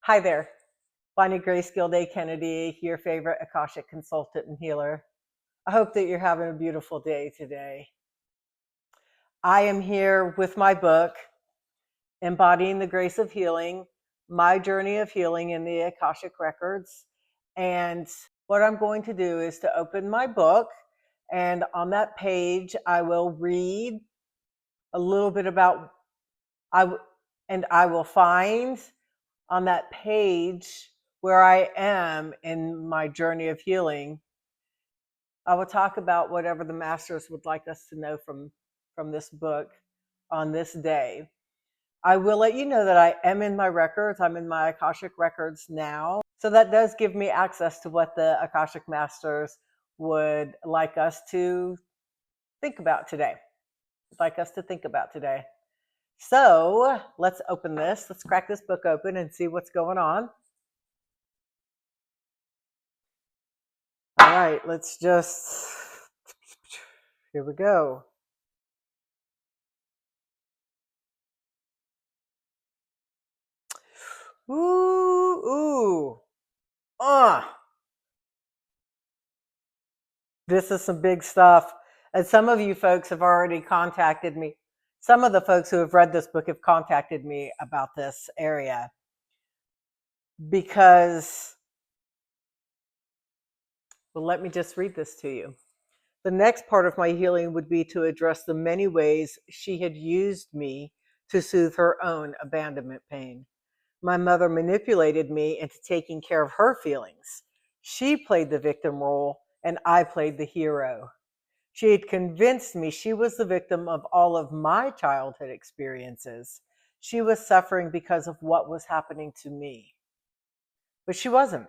Hi there, Bonnie Grace Gilday-Kennedy, your favorite Akashic consultant and healer. I hope that you're having a beautiful day today. I am here with my book, Embodying the Grace of Healing, My Journey of Healing in the Akashic Records. And what I'm going to do is to open my book, and on that page, I will read a little bit about, I will find on that page where I am in my journey of healing. I will talk about whatever the masters would like us to know from this book on this day. I will let you know that I am in my records. I'm in my Akashic Records now. So that does give me access to what the Akashic Masters would like us to think about today. So let's open this. Let's crack this book open and see what's going on. All right, here we go. Ooh. This is some big stuff. And some of you folks have already contacted me. Some of the folks who have read this book have contacted me about this area because, well, let me just read this to you. The next part of my healing would be to address the many ways she had used me to soothe her own abandonment pain. My mother manipulated me into taking care of her feelings. She played the victim role and I played the hero. She had convinced me she was the victim of all of my childhood experiences. She was suffering because of what was happening to me. But she wasn't.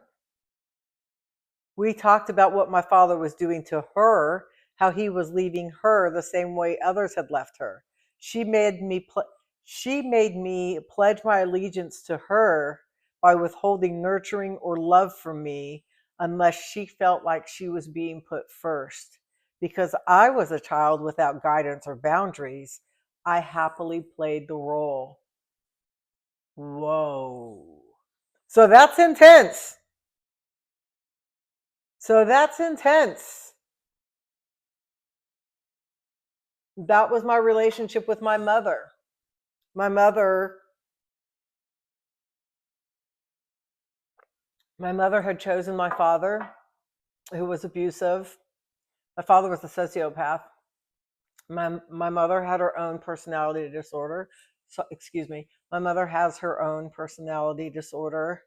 We talked about what my father was doing to her, how he was leaving her the same way others had left her. She made me pledge my allegiance to her by withholding nurturing or love from me unless she felt like she was being put first. Because I was a child without guidance or boundaries, I happily played the role. Whoa. So that's intense. That was my relationship with my mother. My mother had chosen my father, who was abusive. My father was a sociopath. My mother had her own personality disorder. So, excuse me. My mother has her own personality disorder.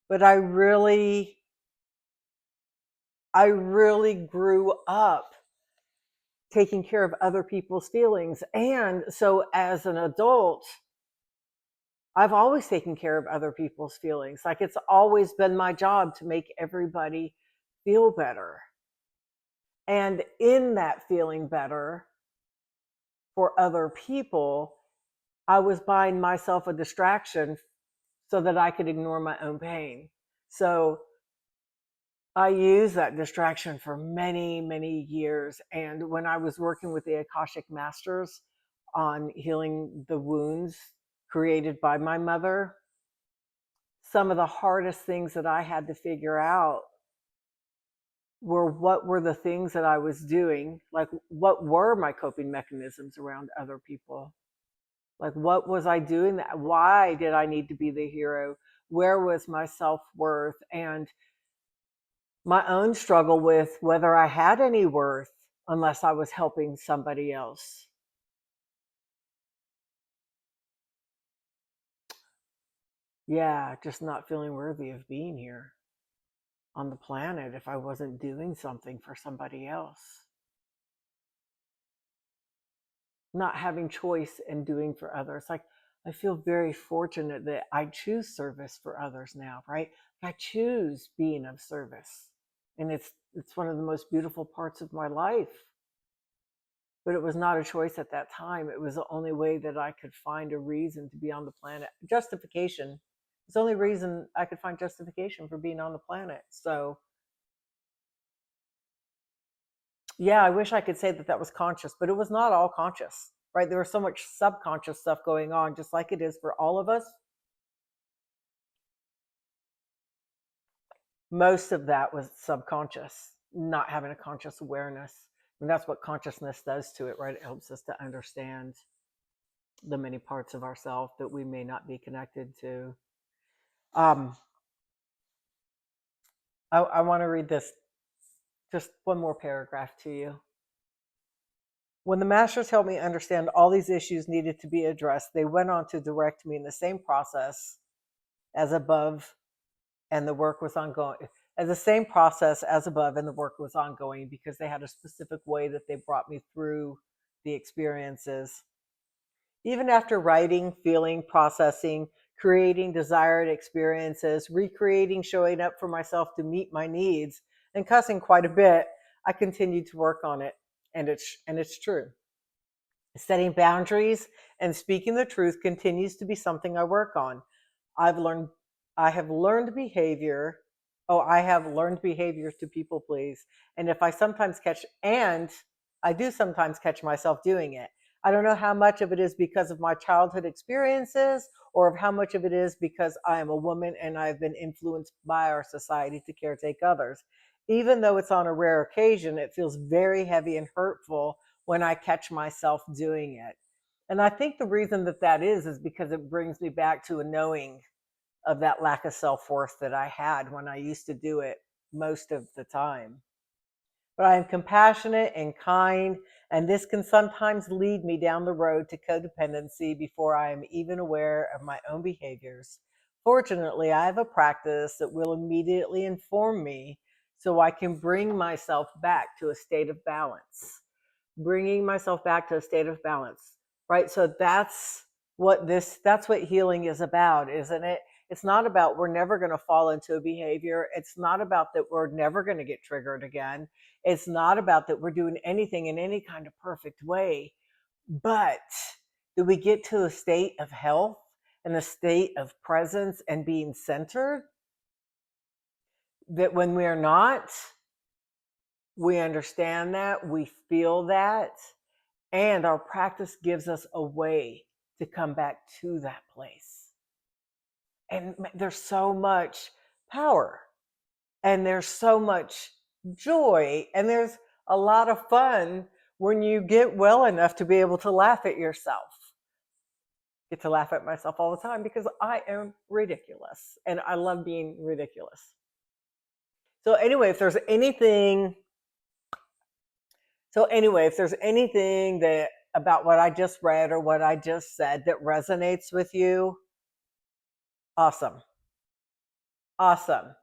But I really grew up taking care of other people's feelings. And so as an adult, I've always taken care of other people's feelings. Like it's always been my job to make everybody feel better. And in that feeling better for other people, I was buying myself a distraction so that I could ignore my own pain. So I used that distraction for many, many years. And when I was working with the Akashic Masters on healing the wounds created by my mother, some of the hardest things that I had to figure out were what were the things that I was doing, like what were my coping mechanisms around other people? Like what was I doing that? Why did I need to be the hero? Where was my self-worth? And my own struggle with whether I had any worth unless I was helping somebody else. Yeah, just not feeling worthy of being here on the planet if I wasn't doing something for somebody else. Not having choice and doing for others. Like I feel very fortunate that I choose service for others now, right? I choose being of service. And it's one of the most beautiful parts of my life. But it was not a choice at that time. It was the only way that I could find a reason to be on the planet. Justification. It's the only reason I could find justification for being on the planet. So yeah, I wish I could say that that was conscious, but it was not all conscious, right? There was so much subconscious stuff going on, just like it is for all of us. most of that was subconscious, not having a conscious awareness. And that's what consciousness does to it, right? It helps us to understand the many parts of ourselves that we may not be connected to. I want to read this, just one more paragraph to you. When the masters helped me understand all these issues needed to be addressed, they went on to direct me in the same process as above, and the work was ongoing. As the same process as above, and the work was ongoing because they had a specific way that they brought me through the experiences. Even after writing, feeling, processing, creating desired experiences, recreating, showing up for myself to meet my needs, and cussing quite a bit, I continued to work on it. And it's true. Setting boundaries and speaking the truth continues to be something I work on. I have learned behavior. Oh, I have learned behaviors to people please. And I do sometimes catch myself doing it. I don't know how much of it is because of my childhood experiences or of how much of it is because I am a woman and I've been influenced by our society to caretake others. Even though it's on a rare occasion, it feels very heavy and hurtful when I catch myself doing it. And I think the reason that is because it brings me back to a knowing of that lack of self-worth that I had when I used to do it most of the time. But I am compassionate and kind, and this can sometimes lead me down the road to codependency before I am even aware of my own behaviors. Fortunately, I have a practice that will immediately inform me so I can bring myself back to a state of balance. Bringing myself back to a state of balance, right? So that's what healing is about, isn't it? It's not about we're never going to fall into a behavior. It's not about that we're never going to get triggered again. It's not about that we're doing anything in any kind of perfect way. But do we get to a state of health and a state of presence and being centered that when we're not, we understand that, we feel that, and our practice gives us a way to come back to that place. And there's so much power, and there's so much joy, and there's a lot of fun when you get well enough to be able to laugh at yourself. I get to laugh at myself all the time because I am ridiculous, and I love being ridiculous. So anyway, if there's anything that about what I just read or what I just said that resonates with you, awesome. Awesome.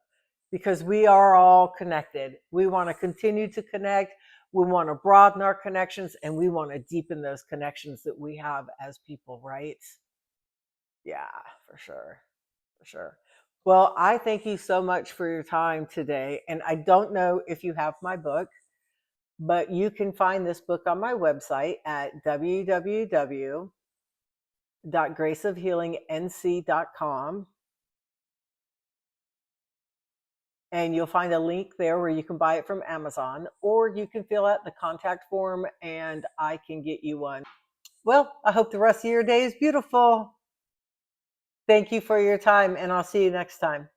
Because we are all connected. We want to continue to connect. We want to broaden our connections, and we want to deepen those connections that we have as people, right? Yeah, for sure. For sure. Well, I thank you so much for your time today. And I don't know if you have my book, but you can find this book on my website at www.graceofhealingnc.com. And you'll find a link there where you can buy it from Amazon, or you can fill out the contact form and I can get you one. Well, I hope the rest of your day is beautiful. Thank you for your time, and I'll see you next time.